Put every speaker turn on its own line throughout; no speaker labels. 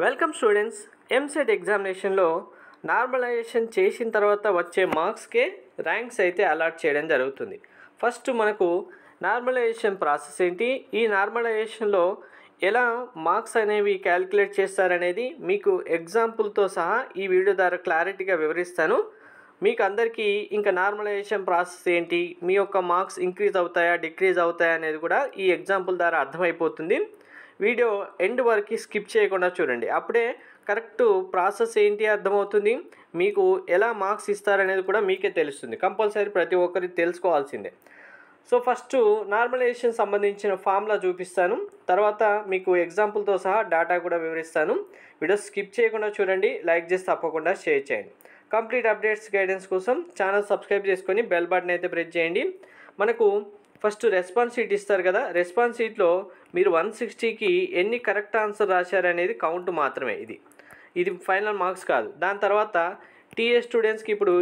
Welcome students. EAMCET ఎగ్జామినేషన్లో normalisation చేసిన తర్వాత వచ్చే మార్క్స్కే ర్యాంక్స్ అయితే అలాట్ చేయడం జరుగుతుంది. ఫస్ట్ మనకు నార్మలైజేషన్ ప్రాసెస్ ఏంటి, ఈ నార్మలైజేషన్లో ఎలా మార్క్స్ అనేవి క్యాలిక్యులేట్ చేస్తారనేది మీకు ఎగ్జాంపుల్తో సహా ఈ వీడియో ద్వారా క్లారిటీగా వివరిస్తాను. మీకు అందరికీ ఇంకా నార్మలైజేషన్ ప్రాసెస్ ఏంటి, మీ యొక్క మార్క్స్ ఇంక్రీజ్ అవుతాయా డిక్రీజ్ అవుతాయా అనేది కూడా ఈ ఎగ్జాంపుల్ ద్వారా అర్థమైపోతుంది. వీడియో ఎండ్ వరకు స్కిప్ చేయకుండా చూడండి, అప్పుడే కరెక్ట్ ప్రాసెస్ ఏంటి అర్థమవుతుంది, మీకు ఎలా మార్క్స్ ఇస్తారనేది కూడా మీకే తెలుస్తుంది. కంపల్సరీ ప్రతి ఒక్కరికి తెలుసుకోవాల్సిందే. సో ఫస్ట్ నార్మలైజేషన్ సంబంధించిన ఫార్ములా చూపిస్తాను, తర్వాత మీకు ఎగ్జాంపుల్తో సహా డేటా కూడా వివరిస్తాను. వీడియో స్కిప్ చేయకుండా చూడండి, లైక్ చేసి తప్పకుండా షేర్ చేయండి. కంప్లీట్ అప్డేట్స్ గైడెన్స్ కోసం ఛానల్ సబ్స్క్రైబ్ చేసుకొని బెల్ బటన్ అయితే ప్రెస్ చేయండి. మనకు ఫస్ట్ రెస్పాన్స్ షీట్ ఇస్తారు కదా, రెస్పాన్స్ షీట్లో మీరు 160కి ఎన్ని కరెక్ట్ ఆన్సర్ రాశారనేది కౌంట్ మాత్రమే, ఇది ఫైనల్ మార్క్స్ కాదు. దాని తర్వాత టీఏ స్టూడెంట్స్కి ఇప్పుడు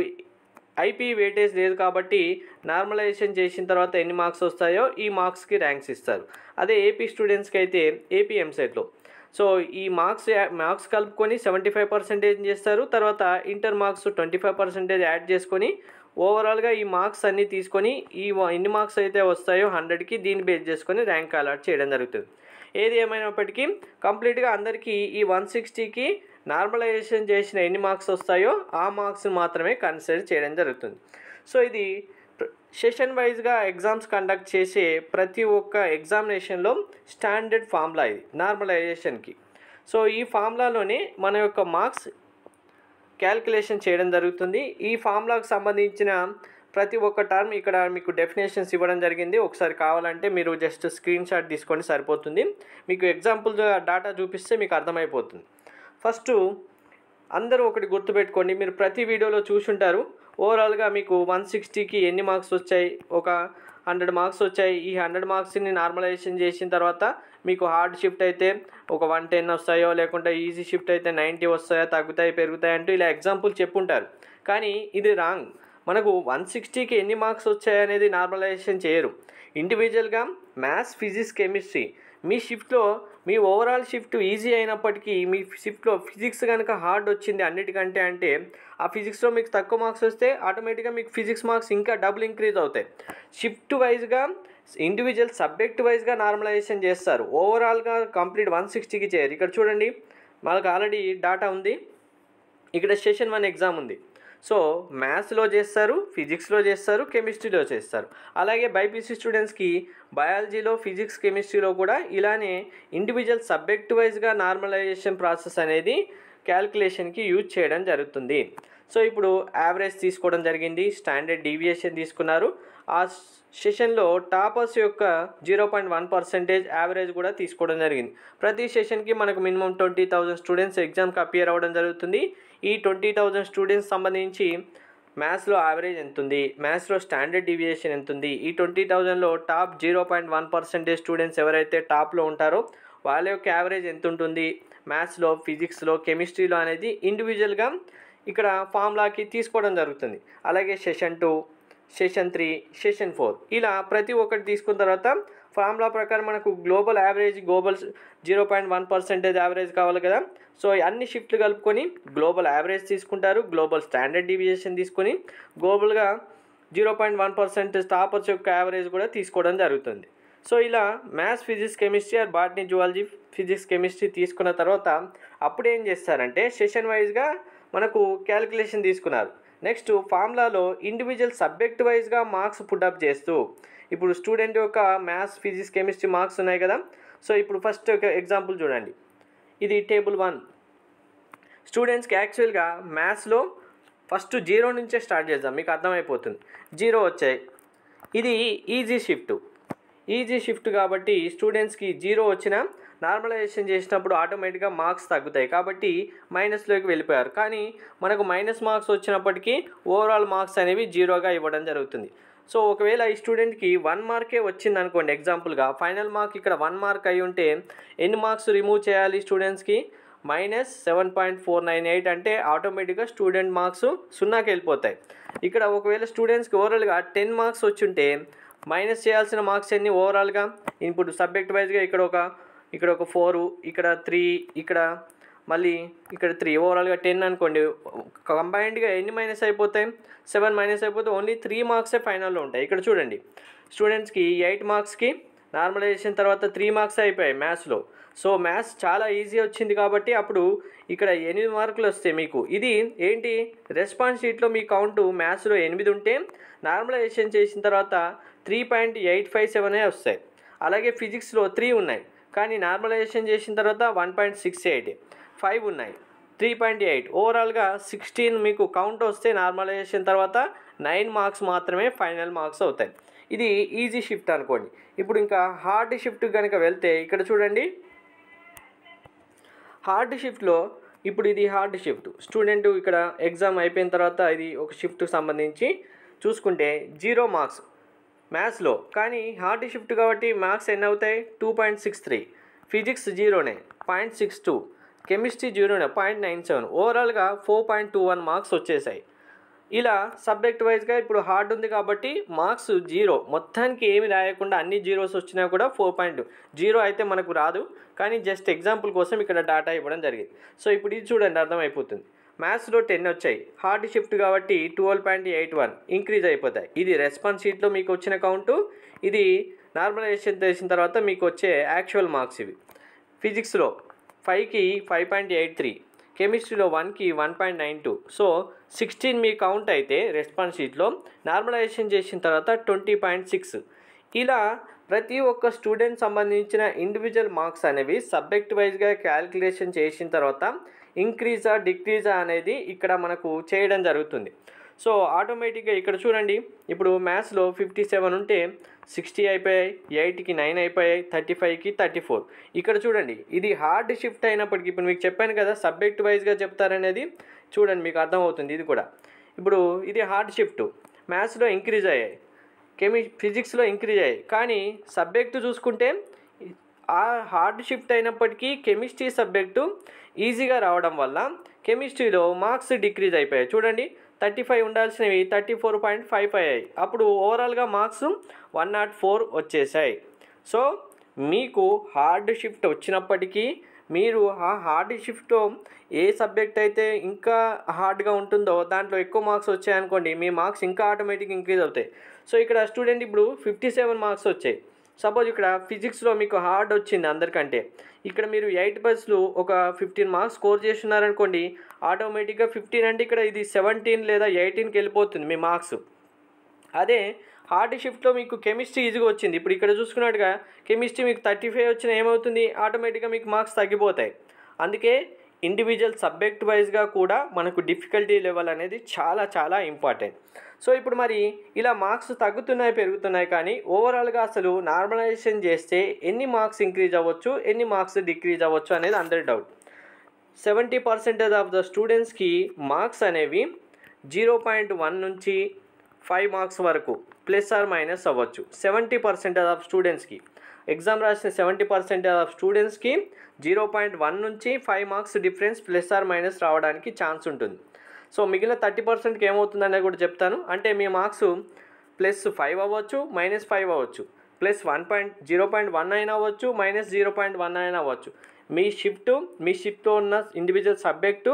ఐపీ వెయిటేజ్ లేదు కాబట్టి నార్మలైజేషన్ చేసిన తర్వాత ఎన్ని మార్క్స్ వస్తాయో ఈ మార్క్స్కి ర్యాంక్స్ ఇస్తారు. అదే ఏపీ స్టూడెంట్స్కి అయితే ఏపీ ఎంసెట్లో సో ఈ మార్క్స్ కలుపుకొని 75% చేస్తారు. తర్వాత ఇంటర్ మార్క్స్ 25% యాడ్ చేసుకొని ఓవరాల్గా ఈ మార్క్స్ అన్నీ తీసుకొని ఎన్ని మార్క్స్ అయితే వస్తాయో 100కి దీన్ని బేస్ చేసుకొని ర్యాంక్ అలాట్ చేయడం జరుగుతుంది. ఏది ఏమైనప్పటికీ కంప్లీట్గా అందరికీ ఈ 160కి నార్మలైజేషన్ చేసిన ఎన్ని మార్క్స్ వస్తాయో ఆ మార్క్స్ మాత్రమే కన్సిడర్ చేయడం జరుగుతుంది. సో ఇది సెషన్ వైజ్గా ఎగ్జామ్స్ కండక్ట్ చేసే ప్రతి ఒక్క ఎగ్జామినేషన్లో స్టాండర్డ్ ఫార్ములా ఇది నార్మలైజేషన్కి. సో ఈ ఫార్ములాలోనే మన యొక్క మార్క్స్ క్యాల్కులేషన్ చేయడం జరుగుతుంది. ఈ ఫార్ములాకు సంబంధించిన ప్రతి ఒక్క టర్మ్ ఇక్కడ మీకు డెఫినేషన్స్ ఇవ్వడం జరిగింది. ఒకసారి కావాలంటే మీరు జస్ట్ స్క్రీన్ షాట్ తీసుకొని సరిపోతుంది. మీకు ఎగ్జాంపుల్ డేటా చూపిస్తే మీకు అర్థమైపోతుంది. ఫస్ట్ అందరూ ఒకటి గుర్తుపెట్టుకోండి, మీరు ప్రతి వీడియోలో చూసుంటారు. ఓవరాల్గా మీకు 160కి ఎన్ని మార్క్స్ వచ్చాయి, ఒక 100 మార్క్స్ వచ్చాయి. ఈ 100 మార్క్స్ని నార్మలైజేషన్ చేసిన తర్వాత మీకు హార్డ్ షిఫ్ట్ అయితే ఒక 110 వస్తాయో, లేకుంటే ఈజీ షిఫ్ట్ అయితే 90 వస్తాయో, తగ్గుతాయి పెరుగుతాయి అంటూ ఇలా ఎగ్జాంపుల్ చెప్పుంటారు. కానీ ఇది రాంగ్. మనకు 160కి ఎన్ని మార్క్స్ వచ్చాయనేది నార్మలైజేషన్ చేయరు. ఇండివిజువల్గా మ్యాథ్స్, ఫిజిక్స్, కెమిస్ట్రీ మీ షిఫ్ట్లో మీ ఓవరాల్ షిఫ్ట్ ఈజీ అయినప్పటికీ మీ షిఫ్ట్లో ఫిజిక్స్ కనుక హార్డ్ వచ్చింది అన్నిటికంటే అంటే ఆ ఫిజిక్స్లో మీకు తక్కువ మార్క్స్ వస్తే ఆటోమేటిక్గా మీకు ఫిజిక్స్ మార్క్స్ ఇంకా డబుల్ ఇంక్రీజ్ అవుతాయి. షిఫ్ట్ వైజ్గా ఇండివిజువల్ సబ్జెక్ట్ వైజ్గా నార్మలైజేషన్ చేస్తారు, ఓవరాల్గా కంప్లీట్ 160కి చేయరు. ఇక్కడ చూడండి, మనకు ఆల్రెడీ డాటా ఉంది. ఇక్కడ సెషన్ 1 ఎగ్జామ్ ఉంది. సో మ్యాథ్స్లో చేస్తారు, ఫిజిక్స్లో చేస్తారు, కెమిస్ట్రీలో చేస్తారు. అలాగే బైపీసీ స్టూడెంట్స్కి బయాలజీలో, ఫిజిక్స్, కెమిస్ట్రీలో కూడా ఇలానే ఇండివిజువల్ సబ్జెక్ట్ వైజ్గా నార్మలైజేషన్ ప్రాసెస్ అనేది క్యాల్కులేషన్కి యూజ్ చేయడం జరుగుతుంది. సో ఇప్పుడు యావరేజ్ తీసుకోవడం జరిగింది, స్టాండర్డ్ డీవియేషన్ తీసుకున్నారు. ఆ సెషన్లో టాపర్స్ యొక్క 0.1% యావరేజ్ కూడా తీసుకోవడం జరిగింది. ప్రతి సెషన్కి మనకు మినిమం 20,000 స్టూడెంట్స్ ఎగ్జామ్కి అపియర్ అవ్వడం జరుగుతుంది. ఈ 20,000 స్టూడెంట్స్ సంబంధించి మ్యాథ్స్లో యావరేజ్ ఎంత ఉంది, మ్యాథ్స్లో స్టాండర్డ్ డీవియేషన్ ఎంత ఉంది, ఈ 20,000లో టాప్ 0.1% స్టూడెంట్స్ ఎవరైతే టాప్లో ఉంటారో వాళ్ళ యొక్క యావరేజ్ ఎంత ఉంటుంది మ్యాథ్స్లో, ఫిజిక్స్లో, కెమిస్ట్రీలో అనేది ఇండివిజువల్గా ఇక్కడ ఫార్ములాకి తీసుకోవడం జరుగుతుంది. అలాగే సెషన్ 2, సెషన్ 3, సెషన్ 4 ఇలా ప్రతి ఒక్కటి తీసుకున్న తర్వాత ఫార్ములా ప్రకారం మనకు గ్లోబల్ 0.1% యావరేజ్ కావాలి కదా. సో అన్ని షిఫ్ట్లు కలుపుకొని గ్లోబల్ యావరేజ్ తీసుకుంటారు, గ్లోబల్ స్టాండర్డ్ డీవియేషన్ తీసుకొని గ్లోబల్గా 0.1% టాపర్స్ యొక్క యావరేజ్ కూడా తీసుకోవడం జరుగుతుంది. సో ఇలా maths, physics, chemistry or botany, zoology, physics, chemistry తీసుకున్న తర్వాత అప్పుడు ఏం చేస్తారంటే సెషన్ వైజ్గా మనకు క్యాలిక్యులేషన్ తీసుకున్నారు. నెక్స్ట్ ఫార్ములాలో ఇండివిజువల్ సబ్జెక్ట్ వైజ్గా మార్క్స్ పుట్అప్ చేస్తూ ఇప్పుడు స్టూడెంట్ యొక్క మ్యాథ్స్, ఫిజిక్స్, కెమిస్ట్రీ మార్క్స్ ఉన్నాయి కదా. సో ఇప్పుడు ఫస్ట్ ఒక ఎగ్జాంపుల్ చూడండి, ఇది టేబుల్ 1. స్టూడెంట్స్కి యాక్చువల్గా మ్యాథ్స్లో ఫస్ట్ 0 నుంచే స్టార్ట్ చేద్దాం, మీకు అర్థమైపోతుంది. 0 వచ్చాయి, ఇది ఈజీ షిఫ్ట్ కాబట్టి స్టూడెంట్స్కి 0 వచ్చినా నార్మలైజేషన్ చేసినప్పుడు ఆటోమేటిక్గా మార్క్స్ తగ్గుతాయి కాబట్టి మైనస్లోకి వెళ్ళిపోయారు. కానీ మనకు మైనస్ మార్క్స్ వచ్చినప్పటికీ ఓవరాల్ మార్క్స్ అనేవి 0గా ఇవ్వడం జరుగుతుంది. సో ఒకవేళ ఈ స్టూడెంట్కి 1 మార్కే వచ్చింది అనుకోండి, ఎగ్జాంపుల్గా ఫైనల్ మార్క్ ఇక్కడ 1 మార్క్ అయి ఉంటే ఎన్ని మార్క్స్ రిమూవ్ చేయాలి స్టూడెంట్స్కి, -7.498 అంటే ఆటోమేటిక్గా స్టూడెంట్ మార్క్స్ 0కి వెళ్ళిపోతాయి. ఇక్కడ ఒకవేళ స్టూడెంట్స్కి ఓవరాల్గా 10 మార్క్స్ వచ్చి ఉంటే మైనస్ చేయాల్సిన మార్క్స్ ఎన్ని ఓవరాల్గా ఇప్పుడు సబ్జెక్ట్ వైజ్గా ఇక్కడ ఒక 4, ఇక్కడ 3, ఇక్కడ మళ్ళీ ఇక్కడ 3 ఓవరాల్గా 10 అనుకోండి. కంబైన్డ్గా ఎన్ని మైనస్ అయిపోతాయి? 7 మైనస్ అయిపోతే ఓన్లీ 3 మార్క్సే ఫైనల్లో ఉంటాయి. ఇక్కడ చూడండి స్టూడెంట్స్కి 8 మార్క్స్కి నార్మలైజేషన్ తర్వాత 3 మార్క్స్ అయిపోయాయి మ్యాథ్స్లో. సో మ్యాథ్స్ చాలా ఈజీ వచ్చింది కాబట్టి అప్పుడు ఇక్కడ 8 మార్కులు వస్తాయి మీకు. ఇది ఏంటి, రెస్పాన్స్ షీట్లో మీ కౌంటు మ్యాథ్స్లో 8 ఉంటే నార్మలైజేషన్ చేసిన తర్వాత 3.857 వస్తాయి. అలాగే ఫిజిక్స్లో 3 ఉన్నాయి కానీ నార్మలైజేషన్ చేసిన తర్వాత 1.68, 5 ఉన్నాయి 3.8, ఓవరాల్గా 16 మీకు కౌంట్ వస్తే నార్మలైజేషన్ తర్వాత 9 మార్క్స్ మాత్రమే ఫైనల్ మార్క్స్ అవుతాయి. ఇది ఈజీ షిఫ్ట్ అనుకోండి. ఇప్పుడు ఇంకా హార్డ్ షిఫ్ట్ కనుక వెళ్తే ఇక్కడ చూడండి, హార్డ్ షిఫ్ట్లో ఇప్పుడు ఇది హార్డ్ షిఫ్ట్. స్టూడెంట్ ఇక్కడ ఎగ్జామ్ అయిపోయిన తర్వాత ఇది ఒక షిఫ్ట్కి సంబంధించి చూసుకుంటే 0 మార్క్స్ మ్యాథ్స్లో, కానీ హార్డ్ షిఫ్ట్ కాబట్టి మార్క్స్ ఎన్ని అవుతాయి? 2.63, ఫిజిక్స్ 0నే 0.62, కెమిస్ట్రీ 0నే 0.97, ఓవరాల్గా 4.21 మార్క్స్ వచ్చేసాయి. ఇలా సబ్జెక్ట్ వైజ్గా ఇప్పుడు హార్డ్ ఉంది కాబట్టి మార్క్స్ 0, మొత్తానికి ఏమి రాయకుండా అన్ని జీరోస్ వచ్చినా కూడా 4.0 అయితే మనకు రాదు, కానీ జస్ట్ ఎగ్జాంపుల్ కోసం ఇక్కడ డాటా ఇవ్వడం జరిగింది. సో ఇప్పుడు ఇది చూడండి అర్థమైపోతుంది. మ్యాథ్స్లో 10 వచ్చాయి, హార్డ్ షిఫ్ట్ కాబట్టి 12.81 ఇంక్రీజ్ అయిపోతాయి. ఇది రెస్పాన్స్ షీట్లో మీకు వచ్చిన కౌంటు, ఇది నార్మలైజేషన్ చేసిన తర్వాత మీకు వచ్చే యాక్చువల్ మార్క్స్ ఇవి. ఫిజిక్స్లో 5కి 5.83, కెమిస్ట్రీలో 1కి 1.92. సో 16 మీ కౌంట్ అయితే రెస్పాన్స్ షీట్లో, నార్మలైజేషన్ చేసిన తర్వాత 20.6. ఇలా ప్రతి ఒక్క స్టూడెంట్ సంబంధించిన ఇండివిజువల్ మార్క్స్ అనేవి సబ్జెక్ట్ వైజ్గా క్యాలిక్యులేషన్ చేసిన తర్వాత ఇంక్రీజా డిక్రీజా అనేది ఇక్కడ మనకు చేయడం జరుగుతుంది. సో ఆటోమేటిక్గా ఇక్కడ చూడండి, ఇప్పుడు మ్యాథ్స్లో 57 ఉంటే 60 అయిపోయాయి, 8కి 9 అయిపోయాయి, 35కి 34. ఇక్కడ చూడండి ఇది హార్డ్ షిఫ్ట్ అయినప్పటికీ ఇప్పుడు మీకు చెప్పాను కదా సబ్జెక్ట్ వైజ్గా చెప్తారనేది, చూడండి మీకు అర్థమవుతుంది. ఇది కూడా ఇప్పుడు ఇది హార్డ్ షిఫ్ట్, మ్యాథ్స్లో ఇంక్రీజ్ అయ్యాయి, ఫిజిక్స్లో ఇంక్రీజ్ అయ్యాయి, కానీ సబ్జెక్టు చూసుకుంటే ఆ హార్డ్ షిఫ్ట్ అయినప్పటికీ కెమిస్ట్రీ సబ్జెక్టు ఈజీగా రావడం వల్ల కెమిస్ట్రీలో మార్క్స్ డిక్రీజ్ అయిపోయాయి. చూడండి 35 ఉండాల్సినవి 34.55 అయ్యాయి. అప్పుడు ఓవరాల్గా మార్క్స్ 104 వచ్చేసాయి. సో మీకు హార్డ్ షిఫ్ట్ వచ్చినప్పటికీ మీరు ఆ హార్డ్ షిఫ్ట్లో ఏ సబ్జెక్ట్ అయితే ఇంకా హార్డ్గా ఉంటుందో దాంట్లో ఎక్కువ మార్క్స్ వచ్చాయనుకోండి, మీ మార్క్స్ ఇంకా ఆటోమేటిక్గా ఇంక్రీజ్ అవుతాయి. సో ఇక్కడ స్టూడెంట్ ఇప్పుడు 57 మార్క్స్ వచ్చాయి. సపోజ్ ఇక్కడ ఫిజిక్స్లో మీకు హార్డ్ వచ్చింది అందరికంటే, ఇక్కడ మీరు 8 బస్లు ఒక 15 మార్క్స్ స్కోర్ చేస్తున్నారనుకోండి, ఆటోమేటిక్గా 15 అంటే ఇక్కడ ఇది 17 లేదా 18కి వెళ్ళిపోతుంది మీ మార్క్స్. అదే హార్డ్ షిఫ్ట్లో మీకు కెమిస్ట్రీ ఈజీగా వచ్చింది, ఇప్పుడు ఇక్కడ చూసుకున్నట్టుగా కెమిస్ట్రీ మీకు 35 వచ్చినా ఏమవుతుంది, ఆటోమేటిక్గా మీకు మార్క్స్ తగ్గిపోతాయి. అందుకే ఇండివిజువల్ సబ్జెక్ట్ వైజ్గా కూడా మనకు డిఫికల్టీ లెవెల్ అనేది చాలా చాలా ఇంపార్టెంట్. సో ఇప్పుడు మరి ఇలా మార్క్స్ తగ్గుతున్నాయి పెరుగుతున్నాయి, కానీ ఓవరాల్గా అసలు నార్మలైజేషన్ చేస్తే ఎన్ని మార్క్స్ ఇంక్రీజ్ అవ్వచ్చు, ఎన్ని మార్క్స్ డిక్రీజ్ అవ్వచ్చు అనేది అందరి డౌట్. 70% ఆఫ్ ద స్టూడెంట్స్కి మార్క్స్ అనేవి 0.1 నుంచి 5 మార్క్స్ వరకు ప్లస్ ఆర్ మైనస్ అవ్వచ్చు. 70% ఆఫ్ స్టూడెంట్స్కి, ఎగ్జామ్ రాసిన 70% ఆఫ్ స్టూడెంట్స్కి 0.1 నుంచి 5 marks difference plus or minus రావడానికి ఛాన్స్ ఉంటుంది. సో మిగిలిన 30%కి ఏమవుతుందనేది కూడా చెప్తాను. అంటే మీ మార్క్స్ +5 అవ్వచ్చు, -5 అవ్వచ్చు, +0.1 అయినా అవ్వచ్చు, -0.1 అయినా అవ్వచ్చు. మీ షిఫ్ట్లో ఉన్న ఇండివిజువల్ సబ్జెక్టు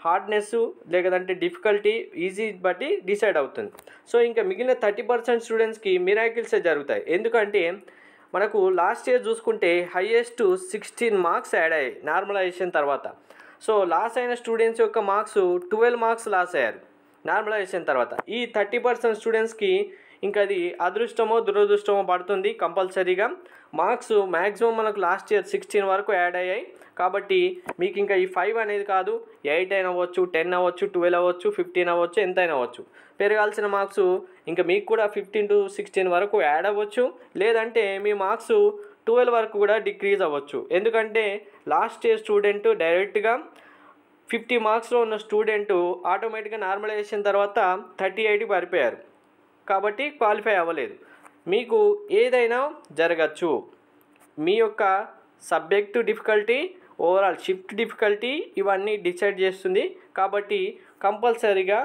హార్డ్నెస్ లేదంటే డిఫికల్టీ ఈజీ బట్టి డిసైడ్ అవుతుంది. సో ఇంకా మిగిలిన 30% స్టూడెంట్స్కి మిరాకిల్సే జరుగుతాయి. ఎందుకంటే మనకు లాస్ట్ ఇయర్ చూసుకుంటే హైయెస్ట్ 16 మార్క్స్ యాడ్ అయ్యాయి నార్మలైజేషన్ తర్వాత. సో లాస్ అయిన స్టూడెంట్స్ యొక్క మార్క్స్ 12 మార్క్స్ లాస్ అయ్యారు నార్మలైజేషన్ తర్వాత. ఈ 30% స్టూడెంట్స్కి ఇంకా అది అదృష్టమో దురదృష్టమో పడుతుంది. కంపల్సరీగా మార్క్స్ మ్యాక్సిమం మనకు లాస్ట్ ఇయర్ 16 వరకు యాడ్ అయ్యాయి కాబట్టి మీకు ఇంకా ఈ 5 అనేది కాదు, 8 అయినా అవ్వచ్చు, 10 అవ్వచ్చు, 12 అవ్వచ్చు, 15 అవ్వచ్చు, ఎంతైనా అవ్వచ్చు. పెరగాల్సిన మార్క్స్ ఇంకా మీకు కూడా 15 to 16 వరకు యాడ్ అవ్వచ్చు, లేదంటే మీ మార్క్స్ 12 వరకు కూడా డిక్రీజ్ అవ్వచ్చు. ఎందుకంటే లాస్ట్ ఇయర్ స్టూడెంట్ డైరెక్ట్గా 50 మార్క్స్లో ఉన్న స్టూడెంట్ ఆటోమేటిక్గా నార్మలైజేషన్ తర్వాత 38కి పడిపోయారు కాబట్టి క్వాలిఫై అవ్వలేదు. మీకు ఏదైనా జరగచ్చు. మీ యొక్క subject difficulty, overall shift difficulty ఇవన్నీ డిసైడ్ చేస్తుంది. కాబట్టి కంపల్సరీగా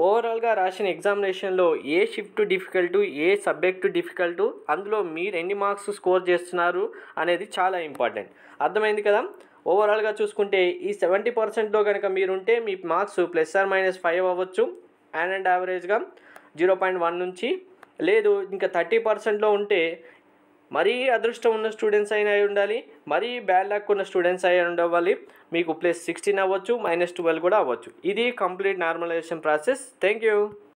ఓవరాల్గా రాసిన ఎగ్జామినేషన్లో ఏ షిఫ్ట్ డిఫికల్ట్, ఏ సబ్జెక్టు డిఫికల్ట్, అందులో మీరు ఎన్ని మార్క్స్ స్కోర్ చేస్తున్నారు అనేది చాలా ఇంపార్టెంట్. అర్థమైంది కదా? ఓవరాల్గా చూసుకుంటే ఈ 70%లో కనుక మీరుంటే మీ మార్క్స్ ±5 అవ్వచ్చు అండ్ యావరేజ్గా 0.1 నుంచి. లేదు ఇంకా 30%లో ఉంటే మరీ అదృష్టం ఉన్న స్టూడెంట్స్ అయినా అయి ఉండాలి, మరీ బ్యాడ్ లక్ ఉన్న స్టూడెంట్స్ అయి ఉండవాలి. మీకు +16 అవ్వచ్చు, -12 కూడా అవ్వచ్చు. ఇది complete normalization process. Thank you.